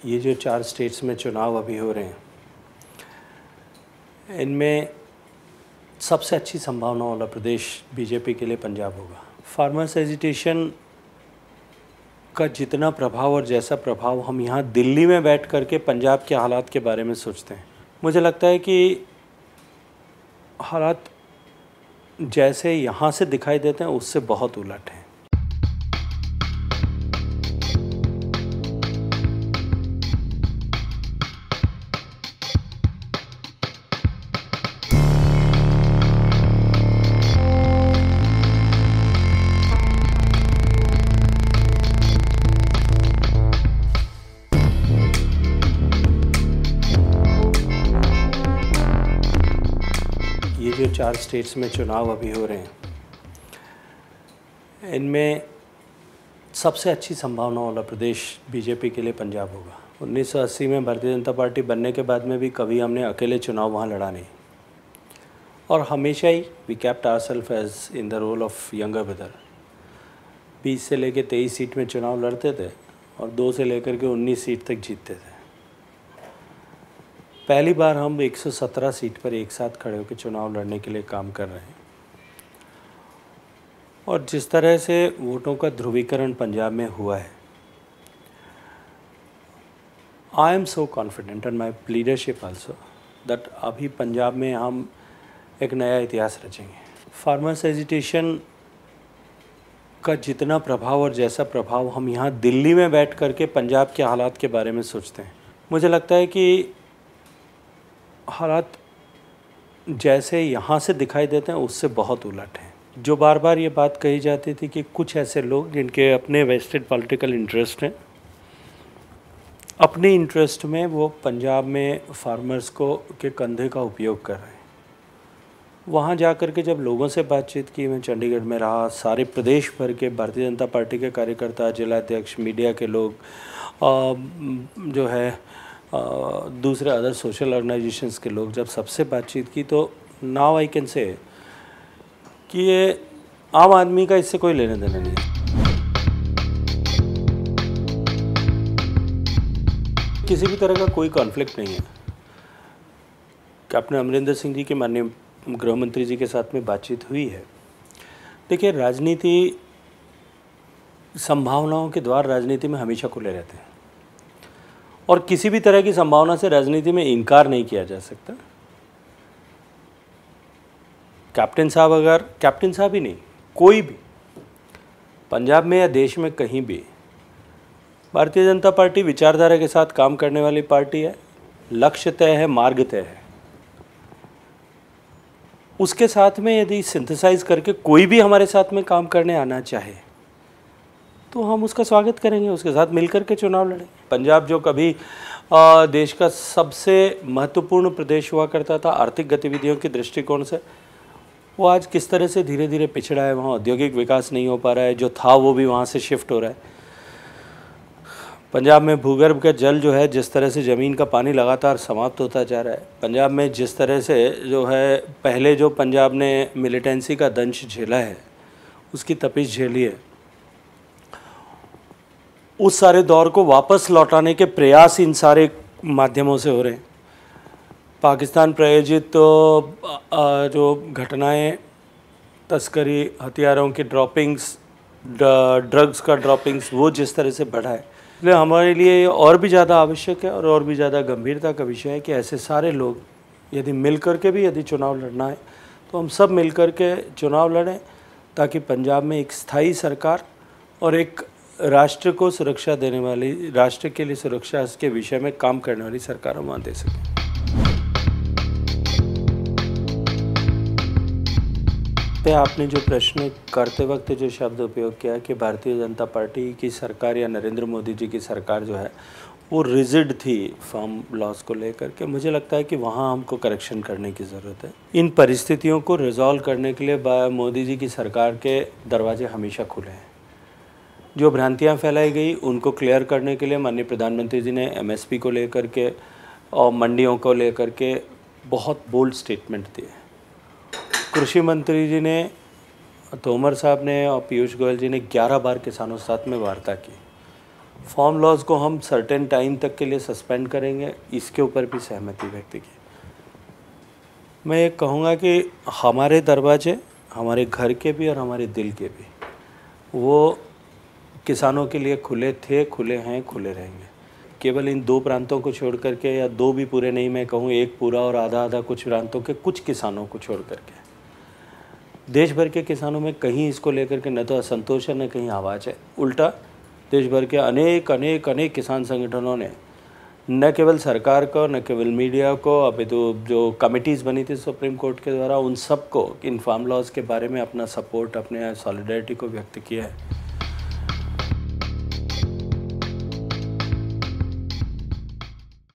ये जो 4 स्टेट्स में चुनाव अभी हो रहे हैं, इनमें सबसे अच्छी संभावना वाला प्रदेश बीजेपी के लिए पंजाब होगा। फार्मर्स एजिटेशन का जितना प्रभाव और जैसा प्रभाव हम यहाँ दिल्ली में बैठ कर के पंजाब के हालात के बारे में सोचते हैं, मुझे लगता है कि हालात जैसे यहाँ से दिखाई देते हैं उससे बहुत उलट हैं। ये जो 4 स्टेट्स में चुनाव अभी हो रहे हैं, इनमें सबसे अच्छी संभावना वाला प्रदेश बीजेपी के लिए पंजाब होगा। 1980 में भारतीय जनता पार्टी बनने के बाद में भी कभी हमने अकेले चुनाव वहाँ लड़ा नहीं, और हमेशा ही we kept ourselves as in the role of younger brother. 20 से लेकर 23 सीट में चुनाव लड़ते थे और 2 से लेकर के 19 सीट तक जीतते थे। पहली बार हम 117 सीट पर एक साथ खड़े होकर चुनाव लड़ने के लिए काम कर रहे हैं, और जिस तरह से वोटों का ध्रुवीकरण पंजाब में हुआ है, I am so confident and my leadership also that अभी पंजाब में हम एक नया इतिहास रचेंगे। फार्मर्स एजिटेशन का जितना प्रभाव और जैसा प्रभाव हम यहाँ दिल्ली में बैठ कर के पंजाब के हालात के बारे में सोचते हैं, मुझे लगता है कि हालात जैसे यहाँ से दिखाई देते हैं उससे बहुत उलट हैं। जो बार बार ये बात कही जाती थी कि कुछ ऐसे लोग जिनके अपने वेस्टेड पॉलिटिकल इंटरेस्ट हैं, अपने इंटरेस्ट में वो पंजाब में फार्मर्स को के कंधे का उपयोग कर रहे हैं। वहाँ जा कर के जब लोगों से बातचीत की, मैं चंडीगढ़ में रहा, सारे प्रदेश भर के भारतीय जनता पार्टी के कार्यकर्ता, जिलाध्यक्ष, मीडिया के लोग, जो है दूसरे अदर सोशल ऑर्गेनाइजेशंस के लोग, जब सबसे बातचीत की तो नाउ आई कैन से कि ये आम आदमी का इससे कोई लेने देना नहीं है। किसी भी तरह का कोई कॉन्फ्लिक्ट नहीं है। कैप्टन अमरिंदर सिंह जी के माननीय गृह मंत्री जी के साथ में बातचीत हुई है। देखिए, राजनीति संभावनाओं के द्वार राजनीति में हमेशा खुले रहते हैं, और किसी भी तरह की संभावना से राजनीति में इनकार नहीं किया जा सकता। कैप्टन साहब ही नहीं, कोई भी पंजाब में या देश में कहीं भी, भारतीय जनता पार्टी विचारधारा के साथ काम करने वाली पार्टी है। लक्ष्य तय है, मार्ग तय है। उसके साथ में यदि सिंथेसाइज करके कोई भी हमारे साथ में काम करने आना चाहे तो हम उसका स्वागत करेंगे, उसके साथ मिलकर के चुनाव लड़ेंगे। पंजाब जो कभी देश का सबसे महत्वपूर्ण प्रदेश हुआ करता था आर्थिक गतिविधियों के दृष्टिकोण से, वो आज किस तरह से धीरे धीरे पिछड़ा है। वहाँ औद्योगिक विकास नहीं हो पा रहा है, जो था वो भी वहाँ से शिफ्ट हो रहा है। पंजाब में भूगर्भ का जल जो है, जिस तरह से ज़मीन का पानी लगातार समाप्त होता जा रहा है। पंजाब में जिस तरह से जो है, पहले जो पंजाब ने मिलिटेंसी का दंश झेला है, उसकी तपिश झेली है, उस सारे दौर को वापस लौटाने के प्रयास इन सारे माध्यमों से हो रहे हैं। पाकिस्तान प्रायोजित जो घटनाएं, तस्करी, हथियारों की ड्रॉपिंग्स, ड्रग्स का ड्रॉपिंग्स, वो जिस तरह से बढ़ा है, इसलिए हमारे लिए और भी ज़्यादा आवश्यक है और भी ज़्यादा गंभीरता का विषय है कि ऐसे सारे लोग यदि मिल कर के भी यदि चुनाव लड़ना है तो हम सब मिल कर के चुनाव लड़ें, ताकि पंजाब में एक स्थायी सरकार और एक राष्ट्र को सुरक्षा देने वाली, राष्ट्र के लिए सुरक्षा के विषय में काम करने वाली सरकार हम वहाँ दे सकें। आपने जो प्रश्न करते वक्त जो शब्द उपयोग किया कि भारतीय जनता पार्टी की सरकार या नरेंद्र मोदी जी की सरकार जो है वो रिजिड थी फार्म लॉस को लेकर के, मुझे लगता है कि वहाँ हमको करेक्शन करने की ज़रूरत है। इन परिस्थितियों को रिजॉल्व करने के लिए मोदी जी की सरकार के दरवाजे हमेशा खुले हैं। जो भ्रांतियाँ फैलाई गई उनको क्लियर करने के लिए माननीय प्रधानमंत्री जी ने एमएसपी को लेकर के और मंडियों को लेकर के बहुत बोल्ड स्टेटमेंट दिए। कृषि मंत्री जी ने, तोमर साहब ने और पीयूष गोयल जी ने 11 बार किसानों के साथ में वार्ता की। फार्म लॉज को हम सर्टेन टाइम तक के लिए सस्पेंड करेंगे, इसके ऊपर भी सहमति व्यक्त की। मैं ये कहूँगा कि हमारे दरवाजे हमारे घर के भी और हमारे दिल के भी वो किसानों के लिए खुले थे, खुले हैं, खुले रहेंगे। केवल इन 2 प्रांतों को छोड़ करके, या 2 भी पूरे नहीं, मैं कहूँ 1 पूरा और आधा आधा कुछ प्रांतों के कुछ किसानों को छोड़ करके देश भर के किसानों में कहीं इसको लेकर के न तो असंतोष है न कहीं आवाज़ है। उल्टा देश भर के अनेक अनेक अनेक किसान संगठनों ने न केवल सरकार को, न केवल मीडिया को, अभी तो जो कमिटीज़ बनी थी सुप्रीम कोर्ट के द्वारा, उन सब को इन फार्म लॉज के बारे में अपना सपोर्ट, अपने सॉलिडारिटी को व्यक्त किया है।